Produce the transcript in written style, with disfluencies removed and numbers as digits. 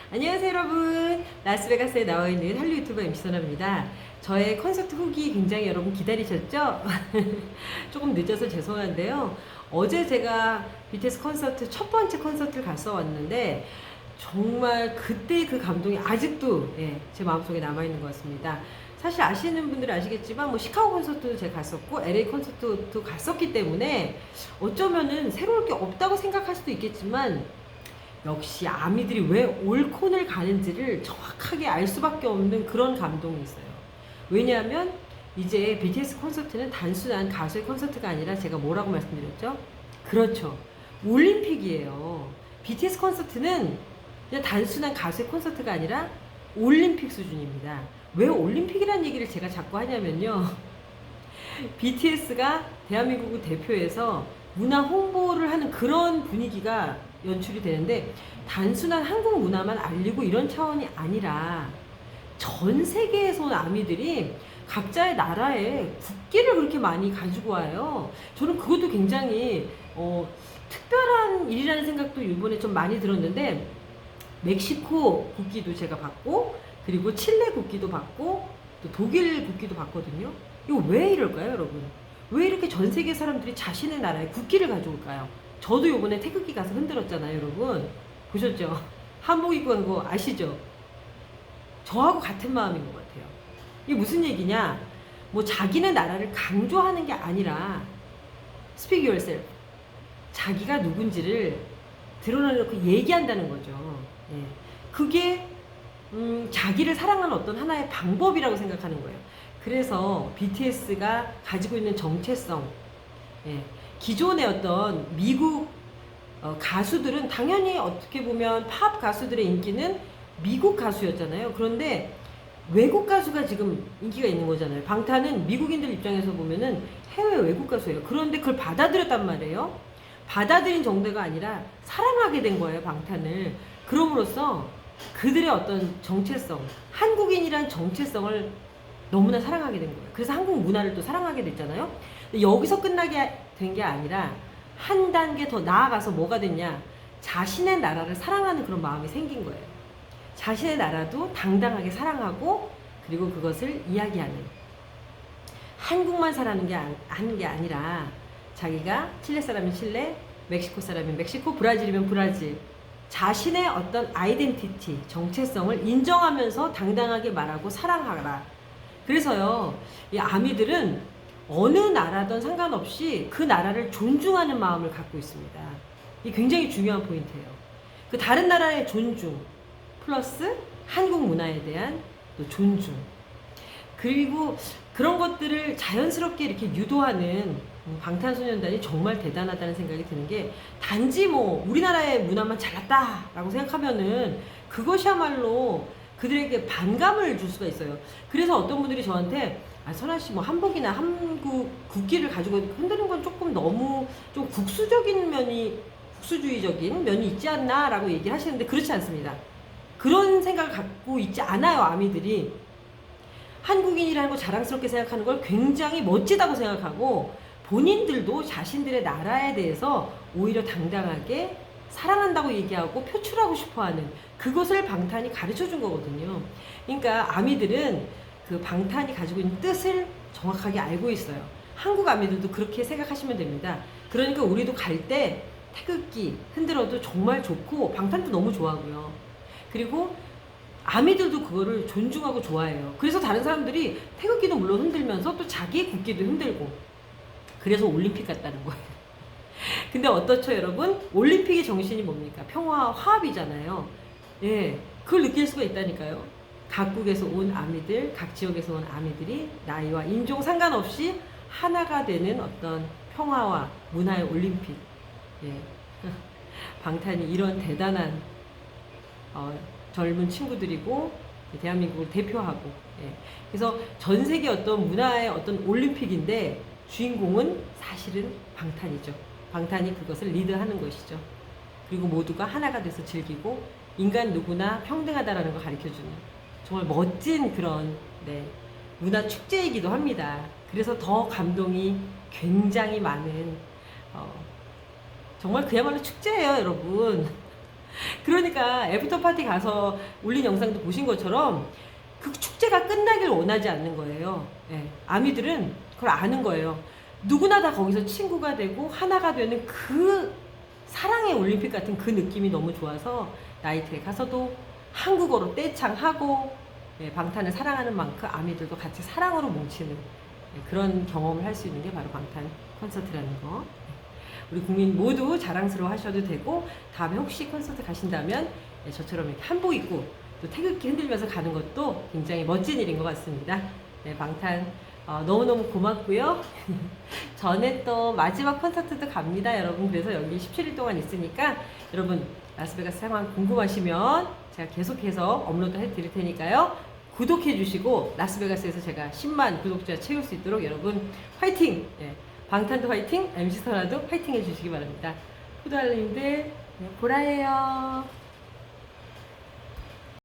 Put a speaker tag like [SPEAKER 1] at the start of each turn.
[SPEAKER 1] 안녕하세요 여러분. 라스베가스에 나와있는 한류 유튜버 MC 선아입니다. 저의 콘서트 후기 굉장히 여러분 기다리셨죠? 조금 늦어서 죄송한데요. 어제 제가 BTS 콘서트 첫 번째 콘서트를 갔어 왔는데 정말 그때 그 감동이 아직도 제 마음속에 남아있는 것 같습니다. 사실 아시는 분들은 아시겠지만 뭐 시카고 콘서트도 제가 갔었고 LA 콘서트도 갔었기 때문에 어쩌면은 새로울 게 없다고 생각할 수도 있겠지만 역시 아미들이 왜 올콘을 가는지를 정확하게 알 수밖에 없는 그런 감동이 있어요. 왜냐하면 이제 BTS 콘서트는 단순한 가수의 콘서트가 아니라 제가 뭐라고 말씀드렸죠? 그렇죠. 올림픽이에요. BTS 콘서트는 그냥 단순한 가수의 콘서트가 아니라 올림픽 수준입니다. 왜 올림픽이라는 얘기를 제가 자꾸 하냐면요. BTS가 대한민국을 대표해서 문화 홍보를 하는 그런 분위기가 연출이 되는데 단순한 한국 문화만 알리고 이런 차원이 아니라 전 세계에서 온 아미들이 각자의 나라에 국기를 그렇게 많이 가지고 와요. 저는 그것도 굉장히 특별한 일이라는 생각도 이번에 좀 많이 들었는데 멕시코 국기도 제가 받고 그리고 칠레 국기도 받고 또 독일 국기도 받거든요. 이거 왜 이럴까요, 여러분? 왜 이렇게 전 세계 사람들이 자신의 나라에 국기를 가져올까요? 저도 요번에 태극기 가서 흔들었잖아요, 여러분. 보셨죠? 한복 입고 간 거 아시죠? 저하고 같은 마음인 것 같아요. 이게 무슨 얘기냐? 뭐 자기네 나라를 강조하는 게 아니라 speak yourself. 자기가 누군지를 드러내놓고 얘기한다는 거죠. 예. 그게 자기를 사랑하는 어떤 하나의 방법이라고 생각하는 거예요. 그래서 BTS가 가지고 있는 정체성, 기존의 어떤 미국 가수들은 당연히 어떻게 보면 팝 가수들의 인기는 미국 가수였잖아요. 그런데 외국 가수가 지금 인기가 있는 거잖아요. 방탄은 미국인들 입장에서 보면은 해외 외국 가수예요. 그런데 그걸 받아들였단 말이에요. 받아들인 정도가 아니라 사랑하게 된 거예요, 방탄을. 그럼으로써 그들의 어떤 정체성, 한국인이란 정체성을 너무나 사랑하게 된 거예요. 그래서 한국 문화를 또 사랑하게 됐잖아요. 근데 여기서 끝나게 된 게 아니라 한 단계 더 나아가서 뭐가 됐냐? 자신의 나라를 사랑하는 그런 마음이 생긴 거예요. 자신의 나라도 당당하게 사랑하고 그리고 그것을 이야기하는. 한국만 하는 게 아니라 자기가 칠레 사람이면 칠레, 멕시코 사람이면 멕시코, 브라질이면 브라질. 자신의 어떤 아이덴티티, 정체성을 인정하면서 당당하게 말하고 사랑하라. 그래서요, 이 아미들은 어느 나라든 상관없이 그 나라를 존중하는 마음을 갖고 있습니다. 이게 굉장히 중요한 포인트예요. 그 다른 나라의 존중, 플러스 한국 문화에 대한 또 존중. 그리고 그런 것들을 자연스럽게 이렇게 유도하는 방탄소년단이 정말 대단하다는 생각이 드는 게 단지 뭐 우리나라의 문화만 잘났다라고 생각하면은 그것이야말로 그들에게 반감을 줄 수가 있어요. 그래서 어떤 분들이 저한테 선아 씨 뭐 한복이나 한국 국기를 가지고 흔드는 건 조금 너무 좀 국수주의적인 면이 있지 않나라고 얘기를 하시는데 그렇지 않습니다. 그런 생각을 갖고 있지 않아요, 아미들이. 한국인이라는 걸 자랑스럽게 생각하는 걸 굉장히 멋지다고 생각하고 본인들도 자신들의 나라에 대해서 오히려 당당하게 사랑한다고 얘기하고 표출하고 싶어하는 그것을 방탄이 가르쳐 준 거거든요. 그러니까 아미들은 그 방탄이 가지고 있는 뜻을 정확하게 알고 있어요. 한국 아미들도 그렇게 생각하시면 됩니다. 그러니까 우리도 갈 때 태극기 흔들어도 정말 좋고 방탄도 너무 좋아하고요. 그리고 아미들도 그거를 존중하고 좋아해요. 그래서 다른 사람들이 태극기도 물론 흔들면서 또 자기의 국기도 흔들고 그래서 올림픽 같다는 거예요. 근데 어떻죠, 여러분? 올림픽의 정신이 뭡니까? 평화와 화합이잖아요. 예, 그걸 느낄 수가 있다니까요. 각국에서 온 아미들, 각 지역에서 온 아미들이 나이와 인종 상관없이 하나가 되는 어떤 평화와 문화의 올림픽. 예. 방탄이 이런 대단한 젊은 친구들이고 대한민국을 대표하고 그래서 전 세계 어떤 문화의 어떤 올림픽인데 주인공은 사실은 방탄이죠. 방탄이 그것을 리드하는 것이죠. 그리고 모두가 하나가 돼서 즐기고 인간 누구나 평등하다라는 걸 가르쳐주는 정말 멋진 그런 문화 축제이기도 합니다. 그래서 더 감동이 굉장히 많은 정말 그야말로 축제예요, 여러분. 그러니까 애프터 파티 가서 올린 영상도 보신 것처럼 그 축제가 끝나길 원하지 않는 거예요. 예, 아미들은 그걸 아는 거예요. 누구나 다 거기서 친구가 되고 하나가 되는 그 사랑의 올림픽 같은 그 느낌이 너무 좋아서 나이트에 가서도 한국어로 떼창하고 예, 방탄을 사랑하는 만큼 아미들도 같이 사랑으로 뭉치는 예, 그런 경험을 할 수 있는 게 바로 방탄 콘서트라는 거. 우리 국민 모두 자랑스러워 하셔도 되고 다음에 혹시 콘서트 가신다면 예, 저처럼 이렇게 한복 입고 또 태극기 흔들면서 가는 것도 굉장히 멋진 일인 것 같습니다. 네, 방탄 너무너무 고맙고요. 전에 또 마지막 콘서트도 갑니다, 여러분. 그래서 여기 17일 동안 있으니까 여러분 라스베가스 상황 궁금하시면 제가 계속해서 업로드 해드릴 테니까요. 구독해 주시고 라스베가스에서 제가 10만 구독자 채울 수 있도록 여러분 화이팅! 예, 방탄도 화이팅! MC 스타라도 화이팅 해주시기 바랍니다. 포도알림들 네, 보라예요.